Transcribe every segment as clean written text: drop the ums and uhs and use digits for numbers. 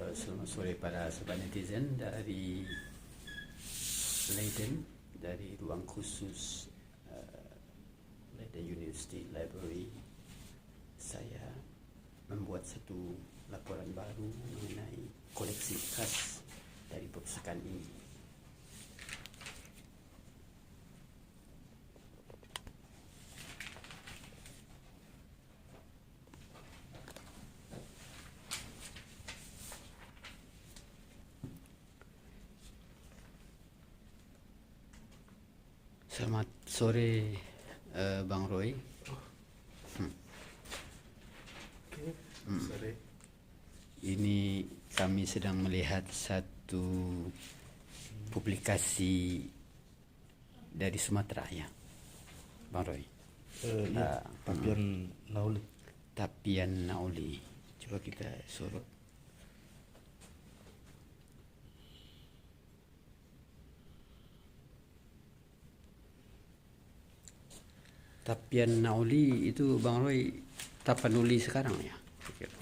Selamat sore para sobat netizen dari Leiden, dari ruang khusus Leiden University Library. Saya membuat satu laporan baru mengenai koleksi khas dari perpustakaan ini. Selamat sore Bang Roy. Sore. Ini kami sedang melihat satu publikasi dari Sumatera ya, Bang Roy. Iya, Tapian Nauli. Tapian Nauli. Coba kita sorot. Tapian Nauli itu Bang Roy Tapanuli sekarang ya?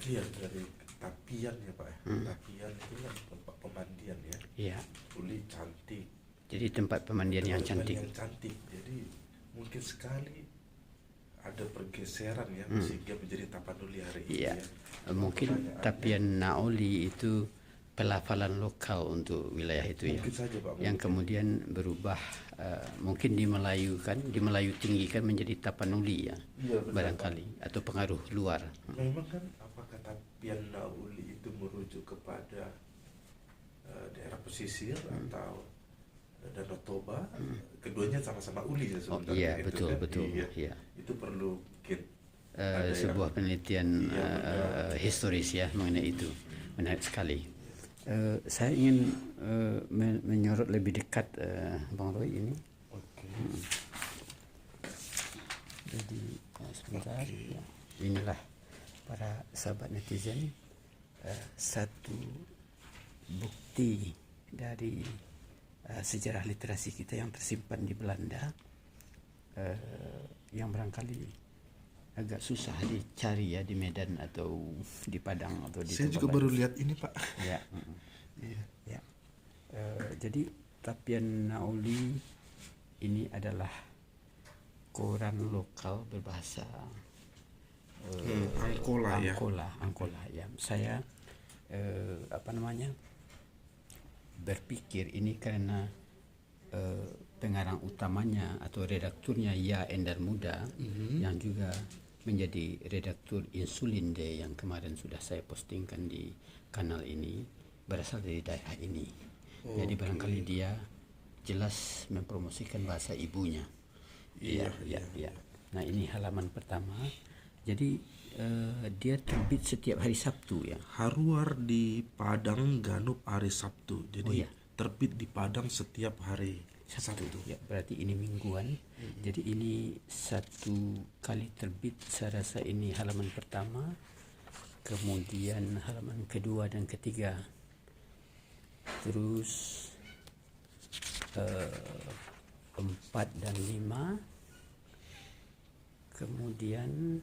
Iya, dari Tapian ya Pak. Tapian itu kan tempat pemandian ya. Iya. Uli cantik. Jadi tempat pemandian yang cantik. Yang cantik. Jadi mungkin sekali ada pergeseran ya sehingga menjadi Tapanuli hari ini. Iya. Ya. Mungkin Tapian Nauli itu pelafalan lokal untuk wilayah itu ya. Mungkin saja Pak. Yang kemudian berubah mungkin di Melayu tinggikan menjadi Tapanuli ya. Iya, benar, barangkali Pak. Atau pengaruh luar. Memang kan apakah Tapian Nauli itu merujuk kepada daerah pesisir atau Danau Toba? Keduanya sama-sama uli ya sebenarnya. Iya, itu betul, kan? betul. Iya. Iya. Itu perlu mungkin Sebuah penelitian historis ya mengenai itu. Menarik sekali. Saya ingin menyorot lebih dekat Bang Roy ini. Oke. Jadi sebentar. Ya. Inilah para sahabat netizen satu bukti dari sejarah literasi kita yang tersimpan di Belanda, yang barangkali agak susah dicari ya di Medan atau di Padang atau di Saya tempat juga lain. baru lihat ini Pak. Ya. Iya. Ya. Jadi Tapian Nauli ini adalah koran lokal berbahasa Angkola ya. Angkola ya. Saya berpikir ini karena pengarang utamanya atau redakturnya Ya Endar Muda yang juga menjadi redaktur Insulin Day yang kemarin sudah saya postingkan di kanal ini, berasal dari daerah ini. Jadi barangkali dia jelas mempromosikan bahasa ibunya. Iya. Nah, ini halaman pertama. Jadi dia terbit setiap hari Sabtu ya. Haruar di Padang Ganup hari Sabtu. Jadi terbit di Padang setiap hari Sabtu. Ya, berarti ini mingguan. Jadi ini satu kali terbit. Saya rasa ini halaman pertama, kemudian halaman kedua dan ketiga, terus 4 dan 5, kemudian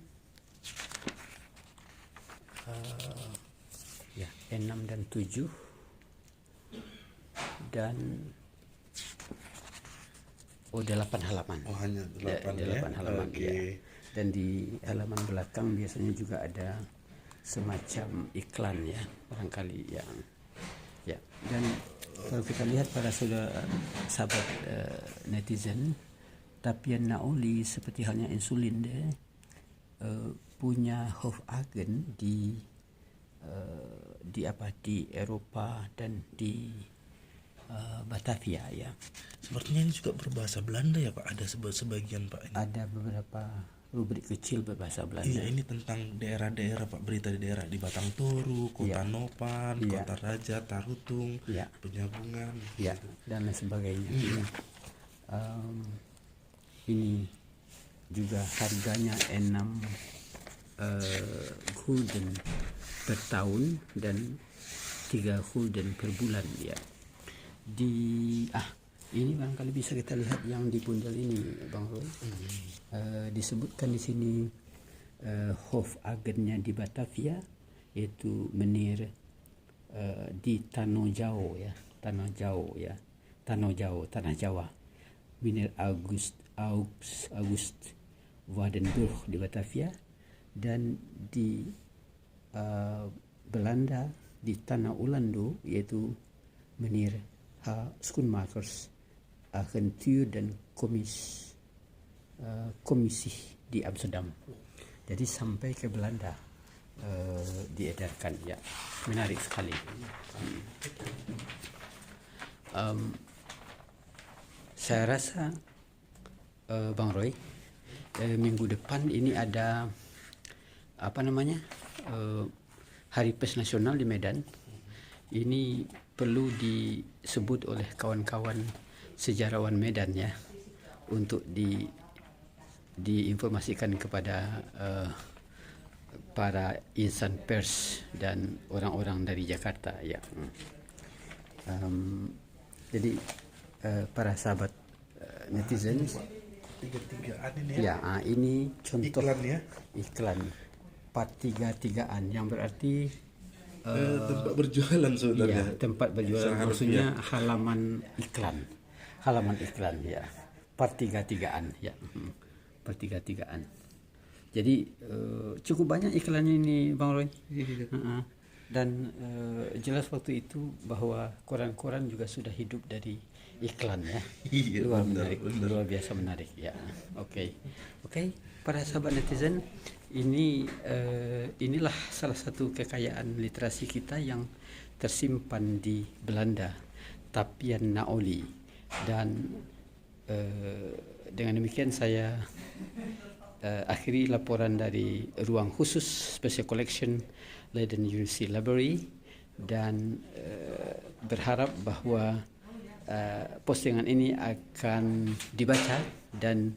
6 dan 7, dan 8 halaman. Oh, hanya 8 ya. 8 halaman. Oke. Ya. Dan di halaman belakang biasanya juga ada semacam iklan ya, barangkali yang ya. Dan kalau kita lihat para sahabat netizen, Tapian Nauli seperti halnya Insulin deh punya Hofagen di Eropa dan di Batavia ya. Sepertinya ini juga berbahasa Belanda ya Pak. Ada sebagian Pak ini. Ada beberapa rubrik kecil berbahasa Belanda. Iya, ini tentang daerah-daerah Pak, berita di daerah di Batang Toru, Kota Nopan, Kota Raja, Tarutung, Penyambungan, dan lain sebagainya. Ini juga harganya 6 gulden per tahun dan 3 gulden per bulan ya. Ini barangkali bisa kita lihat yang di bundel ini Bang Roy. Disebutkan di sini Hofagennya di Batavia, yaitu Meneer di Tanah Jawa, Meneer August Waardenburg di Batavia, dan di Belanda di Tanah Orlando, yaitu Meneer Schoenmakers Agentuur dan komisi di Amsterdam. Jadi sampai ke Belanda diedarkan, ya, menarik sekali. Saya rasa Bang Roy, minggu depan ini ada Hari Pers Nasional di Medan. Ini perlu disebut oleh kawan-kawan sejarawan Medan, ya, untuk diinformasikan kepada para insan pers dan orang-orang dari Jakarta, ya. Jadi para sahabat netizen, tiga-tigaan ini ya, ini contoh iklan, ya, iklan 433-an yang berarti tempat berjualan sebenarnya. Ya, tempat berjualan, maksudnya halaman iklan, ya, 433-an, ya, 433-an. Jadi cukup banyak iklannya ini, Bang Roy. Dan jelas waktu itu bahwa koran-koran juga sudah hidup dari iklan, ya. Luar biasa menarik, ya. Oke, para sahabat netizen, inilah salah satu kekayaan literasi kita yang tersimpan di Belanda, Tapian Naoli. Dan dengan demikian saya akhiri laporan dari ruang khusus Special Collection Leiden University Library, dan berharap bahwa postingan ini akan dibaca dan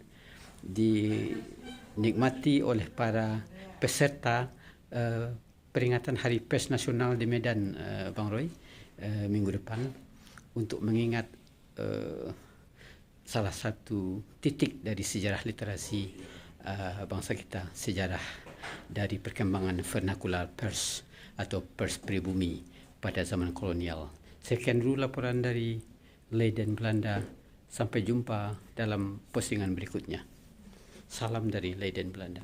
dinikmati oleh para peserta peringatan Hari Pers Nasional di Medan, Bang Roy, minggu depan, untuk mengingat salah satu titik dari sejarah literasi bangsa kita, sejarah dari perkembangan vernacular pers atau pers pribumi pada zaman kolonial. Sekian dulu laporan dari Leiden, Belanda. Sampai jumpa dalam postingan berikutnya. Salam dari Leiden, Belanda.